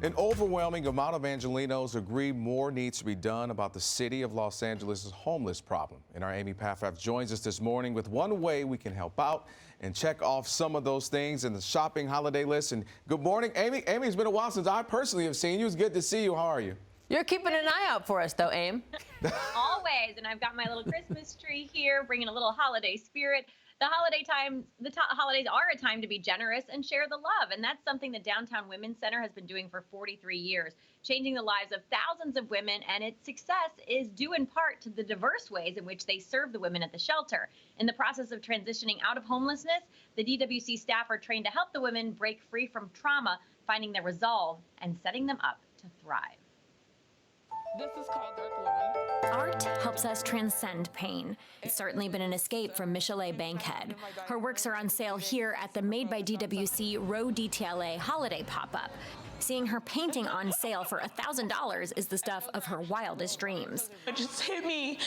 An overwhelming amount of Angelenos agree more needs to be done about the city of Los Angeles' homeless problem. And our Amy Paffrath joins us this morning with one way we can help out and check off some of those things in the shopping holiday list. And good morning, Amy. Amy, it's been a while since I personally have seen you. It's good to see you. How are you? You're keeping an eye out for us, though, Aim. Always, and I've got my little Christmas tree here, bringing a little holiday spirit. The holidays are a time to be generous and share the love, and that's something the Downtown Women's Center has been doing for 43 years, changing the lives of thousands of women, and its success is due in part to the diverse ways in which they serve the women at the shelter. In the process of transitioning out of homelessness, the DWC staff are trained to help the women break free from trauma, finding their resolve, and setting them up to thrive. This is called Dark Woman. Art helps us transcend pain. It's certainly been an escape from Michelle Bankhead. Her works are on sale here at the Made by DWC CROW.THE.ARTIST holiday pop-up. Seeing her painting on sale for $1,000 is the stuff of her wildest dreams. It just hit me,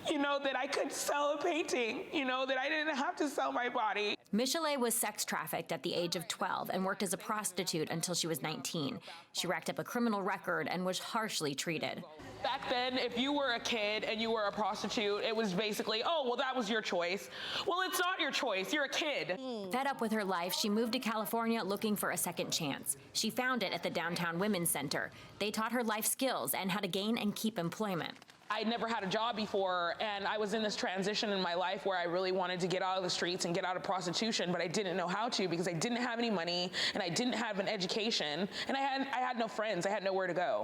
that I could sell a painting, that I didn't have to sell my body. Michelle was sex trafficked at the age of 12 and worked as a prostitute until she was 19. She racked up a criminal record and was harshly treated. Back then, if you were a kid and you were a prostitute, it was basically, oh, well, that was your choice. Well, it's not your choice. You're a kid. Fed up with her life, she moved to California looking for a second chance. She found it at the Downtown Women's Center. They taught her life skills and how to gain and keep employment. I never had a job before, and I was in this transition in my life where I really wanted to get out of the streets and get out of prostitution, but I didn't know how to because I didn't have any money and I didn't have an education, and I had no friends. I had nowhere to go.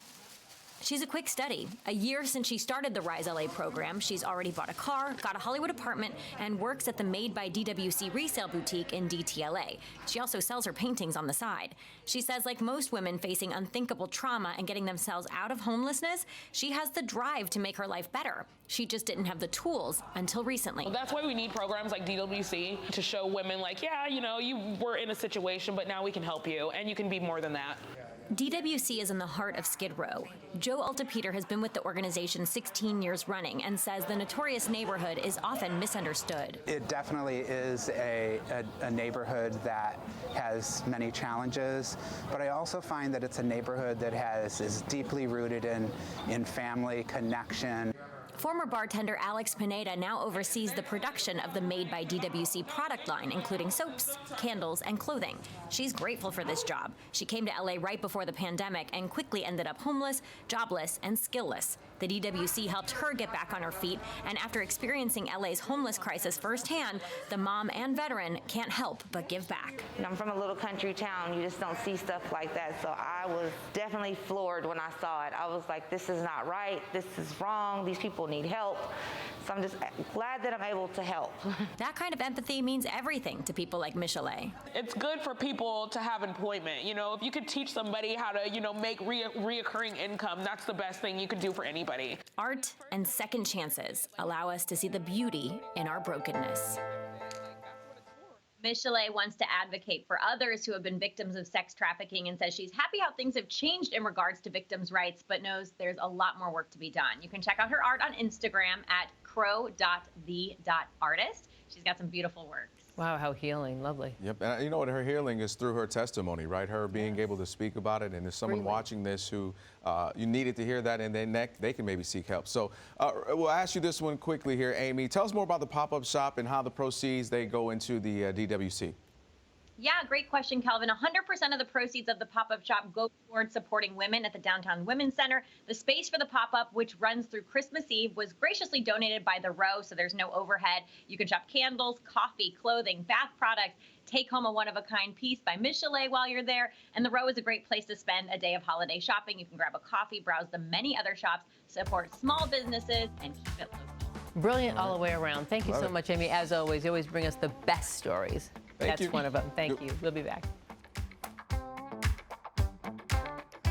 She's a quick study. A year since she started the Rise LA program, she's already bought a car, got a Hollywood apartment, and works at the Made by DWC resale boutique in DTLA. She also sells her paintings on the side. She says, like most women facing unthinkable trauma and getting themselves out of homelessness, she has the drive to make her life better. She just didn't have the tools until recently. Well, that's why we need programs like DWC to show women like, yeah, you were in a situation, but now we can help you, and you can be more than that. DWC is in the heart of Skid Row. Joe Altepeter has been with the organization 16 years running and says the notorious neighborhood is often misunderstood. It definitely is a neighborhood that has many challenges, but I also find that it's a neighborhood that is deeply rooted in family connection. Former bartender Alex Pineda now oversees the production of the Made by DWC product line, including soaps, candles, and clothing. She's grateful for this job. She came to LA right before the pandemic and quickly ended up homeless, jobless, and skillless. The DWC helped her get back on her feet, and after experiencing LA's homeless crisis firsthand, the mom and veteran can't help but give back. I'm from a little country town. You just don't see stuff like that, so I was definitely floored when I saw it. I was like, this is not right, this is wrong, these people need help. So I'm just glad that I'm able to help. That kind of empathy means everything to people like Michelle. It's good for people to have employment. If you could teach somebody how to, make reoccurring income, that's the best thing you could do for anybody. Art and second chances allow us to see the beauty in our brokenness. Michelle wants to advocate for others who have been victims of sex trafficking and says she's happy how things have changed in regards to victims' rights, but knows there's a lot more work to be done. You can check out her art on Instagram at CROW.THE.ARTIST. She's got some beautiful works. Wow, how healing. Lovely. Yep, and you know what, her healing is through her testimony, right? Her being able to speak about it, and there's someone watching this who you needed to hear that, and then they can maybe seek help. So we'll ask you this one quickly here, Amy. Tell us more about the pop-up shop and how the proceeds, they go into the DWC. Yeah, great question, Calvin. 100% of the proceeds of the pop-up shop go towards supporting women at the Downtown Women's Center. The space for the pop-up, which runs through Christmas Eve, was graciously donated by the Row, so there's no overhead. You can shop candles, coffee, clothing, bath products, take home a one-of-a-kind piece by Michelle while you're there. And the Row is a great place to spend a day of holiday shopping. You can grab a coffee, browse the many other shops, support small businesses, and keep it local. Brilliant all the way around. Thank you so much, Amy. As always, you always bring us the best stories. Thank you. That's one of them. Thank you. We'll be back.